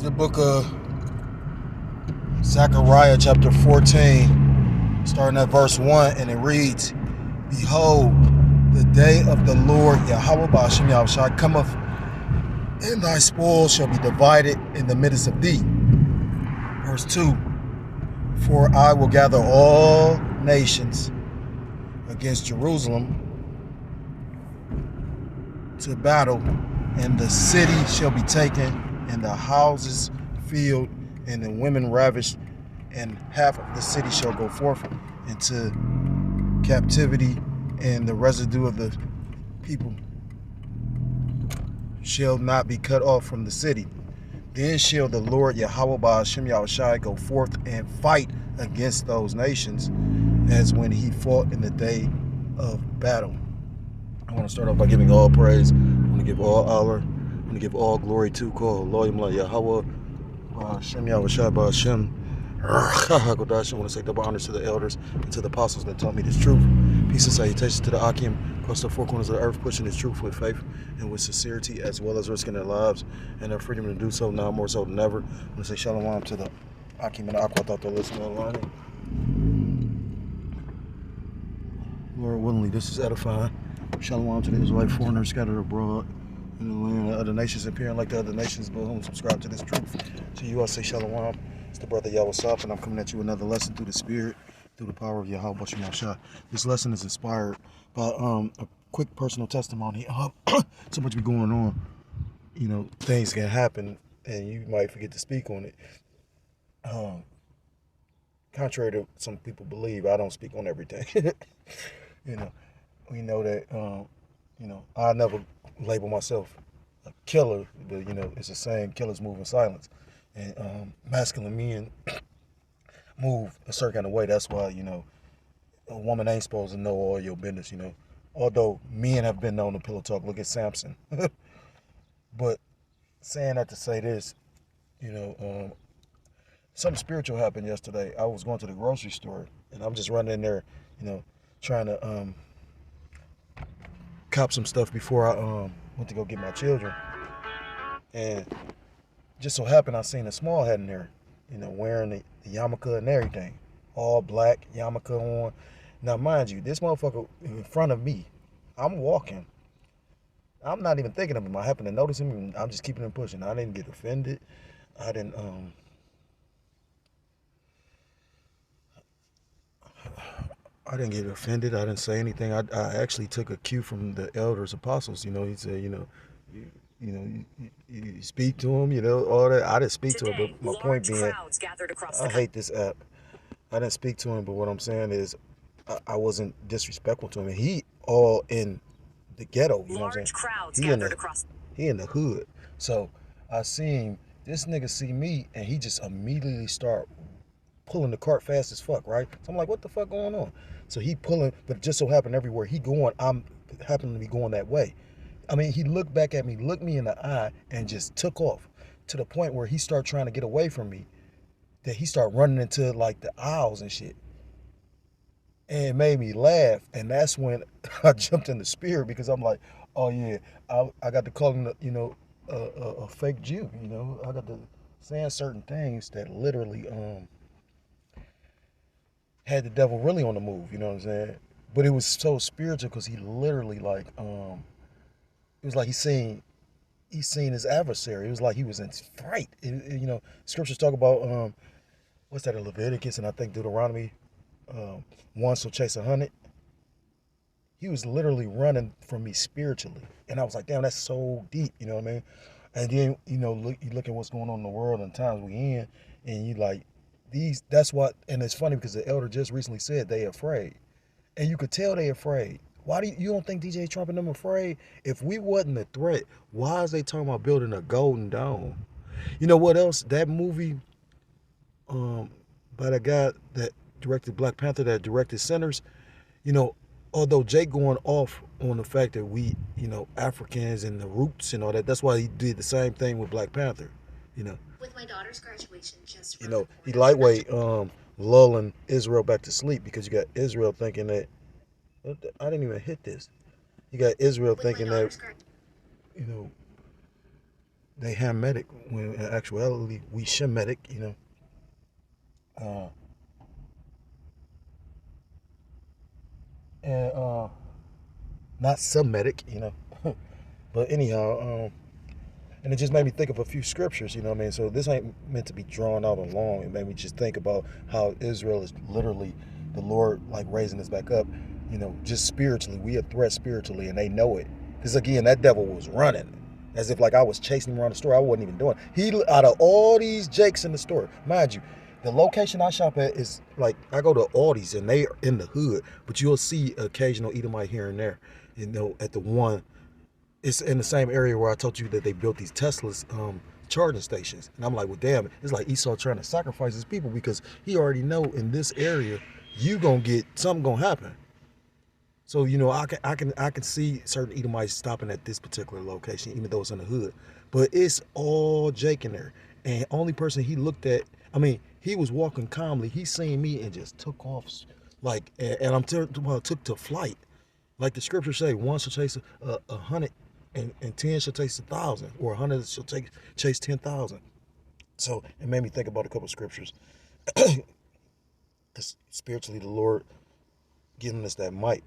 The book of Zechariah chapter 14, starting at verse 1, and it reads, Behold, the day of the Lord Yahweh Ba'ashem Yahushua cometh, and thy spoil shall be divided in the midst of thee. Verse 2, For I will gather all nations against Jerusalem to battle, and the city shall be taken, and the houses filled, and the women ravished, and half of the city shall go forth into captivity, and the residue of the people shall not be cut off from the city. Then shall the Lord Yahweh Ba'ashem Yahushua go forth and fight against those nations, as when he fought in the day of battle. I want to start off by giving all praise. I want to give all honor. I want to give all glory to Lord Yahweh Ba'ashem Yahushua Ba'ashem. I want to say double honors to the elders and to the apostles that taught me this truth. Peace and salutations to the Akim across the four corners of the earth, pushing this truth with faith and with sincerity, as well as risking their lives and their freedom to do so now more so than ever. I want to say shalom to the Akim and the Aqua thought they're listening online. Lord willingly, this is edifying. Shalom to the Israelite foreigners scattered abroad in the land of other nations, appearing like the other nations, but whom subscribe to this truth. To you I say shalom. It's the brother Yahweh Sop, and I'm coming at you another lesson through the Spirit, through the power of Yahweh Ba'ashem Yahushua. This lesson is inspired by a quick personal testimony. So much be going on, you know, things can happen, and you might forget to speak on it. Contrary to some people believe, I don't speak on everything. You know, we know that. You know, I never label myself a killer, but you know, it's a saying: killers move in silence. And masculine men move a certain kind of way. That's why, you know, a woman ain't supposed to know all your business, you know. Although men have been known to pillow talk. Look at Samson. But saying that to say this, you know, something spiritual happened yesterday. I was going to the grocery store, and I'm just running in there, you know, trying to cop some stuff before I went to go get my children. And just so happened I seen a small head in there, you know, wearing the yarmulke and everything. All black, yarmulke on. Now, mind you, this motherfucker in front of me, I'm walking. I'm not even thinking of him. I happen to notice him, and I'm just keeping him pushing. I didn't get offended. I didn't get offended. I didn't say anything. I actually took a cue from the elders, apostles. You know, he said, you know, you speak to him, you know, all that. I didn't speak to him, but my point being, I hate this app. I didn't speak to him, but what I'm saying is, I wasn't disrespectful to him. And he all in the ghetto, you know what I'm saying? He in the hood. So I seen this nigga see me, and he just immediately start pulling the cart fast as fuck, right? So I'm like, what the fuck going on? So he pulling, but it just so happened everywhere he going, I'm happening to be going that way. I mean, he looked back at me, looked me in the eye, and just took off to the point where he started trying to get away from me, that he started running into like the aisles and shit. And it made me laugh, and that's when I jumped in the spirit, because I'm like, oh yeah, I got to call him, you know, a fake Jew, you know. I got to saying certain things that literally had the devil really on the move, you know what I'm saying? But it was so spiritual, because he literally like it was like he seen his adversary. It was like he was in fright. You know, scriptures talk about what's that in Leviticus, and I think Deuteronomy, one shall chase 100. He was literally running from me spiritually, and I was like, damn, that's so deep. You know what I mean? And then, you know, you look at what's going on in the world and times we in, and you like these. That's what. And it's funny because the elder just recently said they afraid, and you could tell they afraid. Why do you don't think DJ Trump and them afraid? If we wasn't a threat, why is they talking about building a golden dome? You know what else? That movie by the guy that directed Black Panther, that directed Sinners, you know, although Jake going off on the fact that we, you know, Africans and the roots and all that, that's why he did the same thing with Black Panther, you know. With my daughter's graduation just, you know, he lightweight lulling Israel back to sleep, because you got Israel thinking that, I didn't even hit this. You got Israel thinking that, you know, they Hamitic, when in actuality we Shemitic, you know. Uh, and Not Semitic, you know. But anyhow, and it just made me think of a few scriptures, you know what I mean? So this ain't meant to be drawn out along. It made me just think about how Israel is literally the Lord like raising us back up, you know, just spiritually. We a threat spiritually, and they know it. Because again, that devil was running. As if like I was chasing him around the store. I wasn't even doing it. He out of all these Jakes in the store, mind you, the location I shop at is like I go to Aldi's and they are in the hood, but you'll see occasional Edomite here and there. You know, at the one, it's in the same area where I told you that they built these Teslas charging stations. And I'm like, well, damn, it's like Esau trying to sacrifice his people because he already know in this area you gonna get something gonna happen. So you know, I can see certain Edomites stopping at this particular location, even though it's in the hood. But it's all Jake in there, and only person he looked at, I mean, he was walking calmly. He seen me and just took off, like, and well, took to flight. Like the scriptures say, one shall chase a hundred, and 10 shall chase 1,000, or 100 shall chase 10,000. So it made me think about a couple of scriptures. Because spiritually, the Lord giving us that might.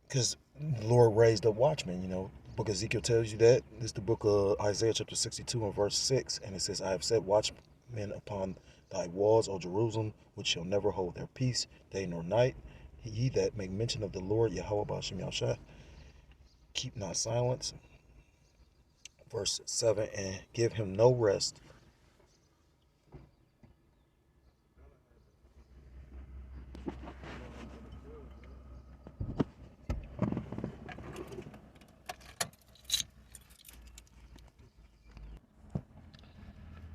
Because the Lord raised up watchmen, you know. The book of Ezekiel tells you that. This is the book of Isaiah chapter 62 and verse 6. And it says, I have set watchmen upon thy walls, O Jerusalem, which shall never hold their peace, day nor night. Ye that make mention of the Lord, Yahweh Ba'ashem Yahushua, keep not silence. Verse 7, and give him no rest.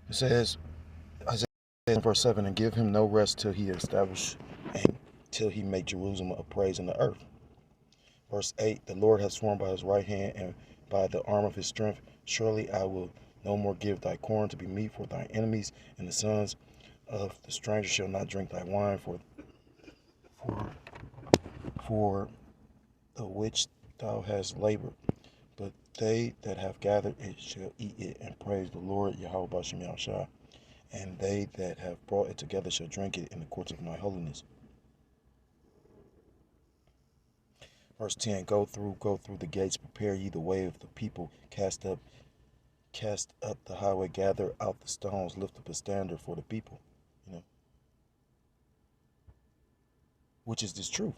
It says, Isaiah verse 7, and give him no rest till he establish and till he make Jerusalem a praise in the earth. Verse 8, the Lord has sworn by his right hand and by the arm of his strength, surely I will no more give thy corn to be meat for thy enemies, and the sons of the stranger shall not drink thy wine for, for the which thou hast labored. But they that have gathered it shall eat it and praise the Lord Yahweh Ba'ashem Yahushua. And they that have brought it together shall drink it in the courts of my holiness. Verse 10, go through the gates, prepare ye the way of the people, cast up the highway, gather out the stones, lift up a standard for the people. You know, which is this truth.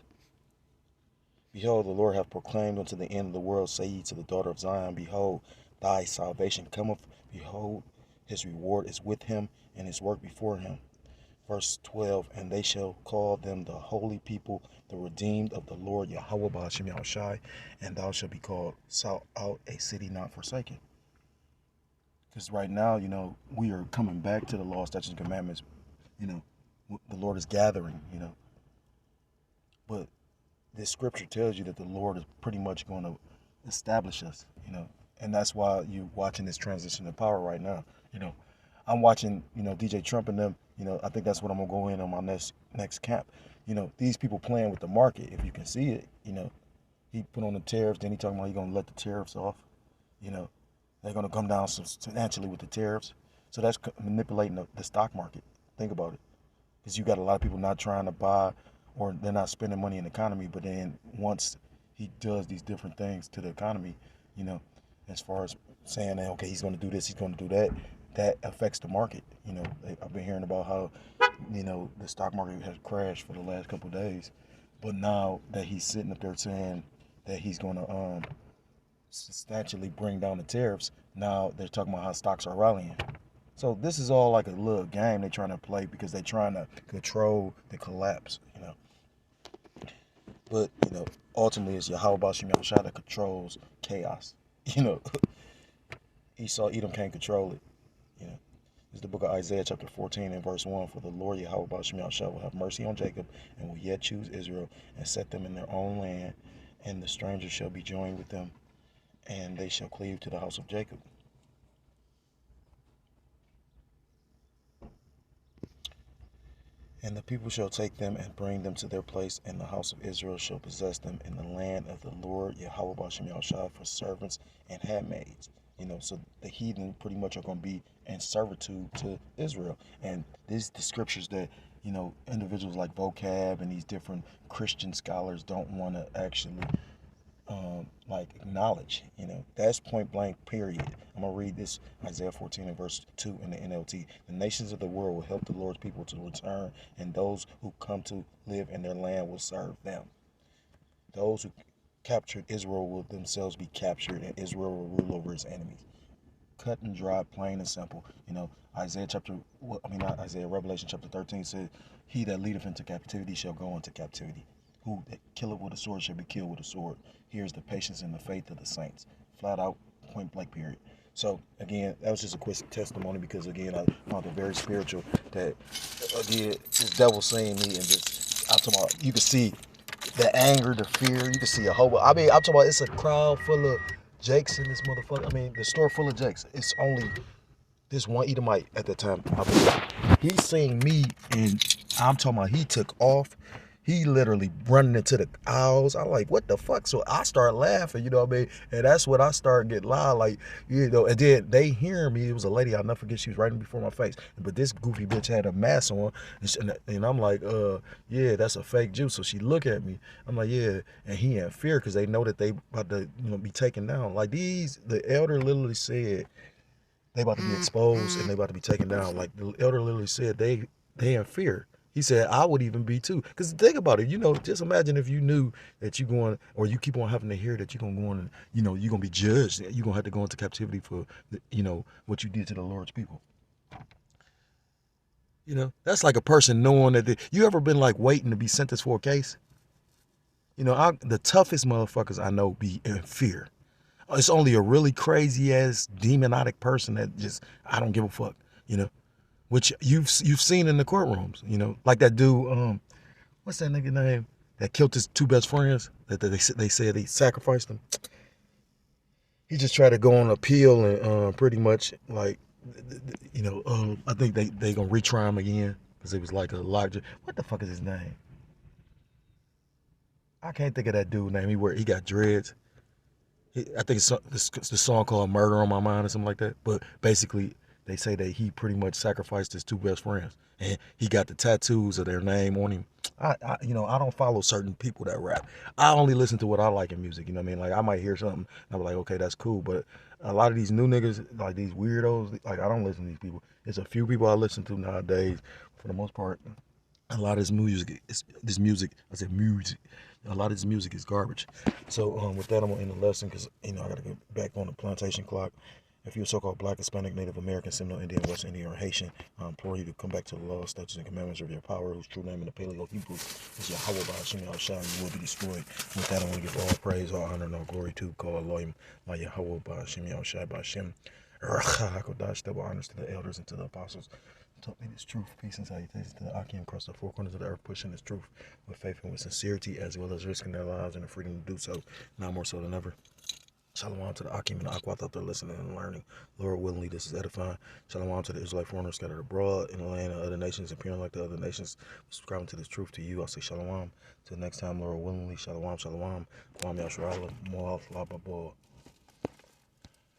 Behold, the Lord hath proclaimed unto the end of the world, say ye to the daughter of Zion, behold, thy salvation cometh, behold, his reward is with him, and his work before him. Verse 12, and they shall call them the holy people, the redeemed of the Lord Yahweh Ba'ashem Yahushai, and thou shalt be called sought out, a city not forsaken. Because right now, you know, we are coming back to the law, statutes, and commandments. You know, the Lord is gathering, you know. But this scripture tells you that the Lord is pretty much going to establish us, you know. And that's why you're watching this transition to power right now. You know, I'm watching, you know, DJ Trump and them. You know, I think that's what I'm gonna go in on my next camp. You know, these people playing with the market. If you can see it, you know, he put on the tariffs. Then he talking about he gonna let the tariffs off. You know, they're gonna come down substantially with the tariffs. So that's manipulating the stock market. Think about it, because you got a lot of people not trying to buy, or they're not spending money in the economy. But then once he does these different things to the economy, you know, as far as saying that, okay, he's going to do this, he's going to do that, that affects the market. You know, I've been hearing about how, you know, the stock market has crashed for the last couple of days, but now that he's sitting up there saying that he's going to substantially bring down the tariffs, now they're talking about how stocks are rallying. So this is all like a little game they're trying to play because they're trying to control the collapse, you know. But, you know, ultimately it's Yahweh Ba'ashem Yahushua that controls chaos. You know, Esau, Edom can't control it. You know, it's the book of Isaiah chapter 14 and verse 1. For the Lord Yahweh Ba'ashem Yahushua will have mercy on Jacob and will yet choose Israel and set them in their own land. And the strangers shall be joined with them, and they shall cleave to the house of Jacob. And the people shall take them and bring them to their place, and the house of Israel shall possess them in the land of the Lord Yahweh B'Shem Yahushua for servants and handmaids. So the heathen pretty much are going to be in servitude to Israel. And these the scriptures that, individuals like Vocab and these different Christian scholars don't want to actually like acknowledge. That's point blank, period. I'm going to read this, Isaiah 14 and verse 2 in the NLT. The nations of the world will help the Lord's people to return, and those who come to live in their land will serve them. Those who captured Israel will themselves be captured, and Israel will rule over its enemies. Cut and dry, plain and simple. Revelation chapter 13 said, he that leadeth into captivity shall go into captivity. Who that killeth with a sword shall be killed with a sword. Here's the patience and the faith of the saints. Flat out, point blank, period. So, again, that was just a quick testimony because, again, I found it very spiritual that, again, this devil seeing me and just, I'm talking about, you can see the anger, the fear, you can see a whole, I'm talking about it's a crowd full of Jakes in this motherfucker. The store full of Jakes. It's only this one Edomite at the time. He's seeing me, and I'm talking about he took off. He literally running into the aisles. I'm like, what the fuck? So I start laughing, And that's when I start getting loud, and then they hearing me. It was a lady, I'll never forget, she was right in before my face. But this goofy bitch had a mask on, and I'm like, yeah, that's a fake Jew. So she look at me. I'm like, yeah. And he in fear because they know that they about to, be taken down. Like the elder literally said, they about to be exposed and they about to be taken down. Like the elder literally said, they in fear. He said, I would even be too. Because think about it, just imagine if you knew that you're going, or you keep on having to hear that you're going to go on and, you're going to be judged. You're going to have to go into captivity for, what you did to the Lord's people. That's like a person knowing that you ever been like waiting to be sentenced for a case? The toughest motherfuckers I know be in fear. It's only a really crazy ass demonic person that just, I don't give a fuck, which you've seen in the courtrooms, like that dude, what's that nigga name that killed his two best friends that they said he sacrificed them. He just tried to go on appeal and pretty much like, I think they gonna retry him again because it was like a larger, what the fuck is his name? I can't think of that dude name. He got dreads. I think it's the song called "Murder on My Mind" or something like that. But basically, they say that he pretty much sacrificed his two best friends, and he got the tattoos of their name on him. I don't follow certain people that rap. I only listen to what I like in music. Like I might hear something, and I'm like, okay, that's cool. But a lot of these new niggas, like these weirdos, like I don't listen to these people. There's a few people I listen to nowadays. For the most part, a lot of this music, a lot of this music is garbage. So with that, I'm gonna end the lesson because I gotta get back on the plantation clock. If you're a so-called Black, Hispanic, Native American, Seminole Indian, West Indian, or Haitian, I implore you to come back to the law, statutes, and commandments of your power, whose true name in the Paleo Hebrew is Yahweh B'Shem Yahushua, and you will be destroyed. With that, I want to give all praise, all honor, and all glory to call Elohim, my Yahweh B'Shem Yahushua, B'Shem Ha RAWCHAA, double honors to the elders and to the apostles. Taught me this truth, peace, and salutations to the Akim across the four corners of the earth, pushing this truth with faith and with sincerity, as well as risking their lives and the freedom to do so, now more so than ever. Shalom to the Akim and the Aquat out there listening and learning. Lord willingly, this is edifying. Shalom to the Israelite foreigners scattered abroad in the land of other nations, appearing like the other nations, subscribing to this truth to you. I say shalom. Till next time, Lord willingly, shalom, shalom. Kwam Yashua, Moab, Lababah.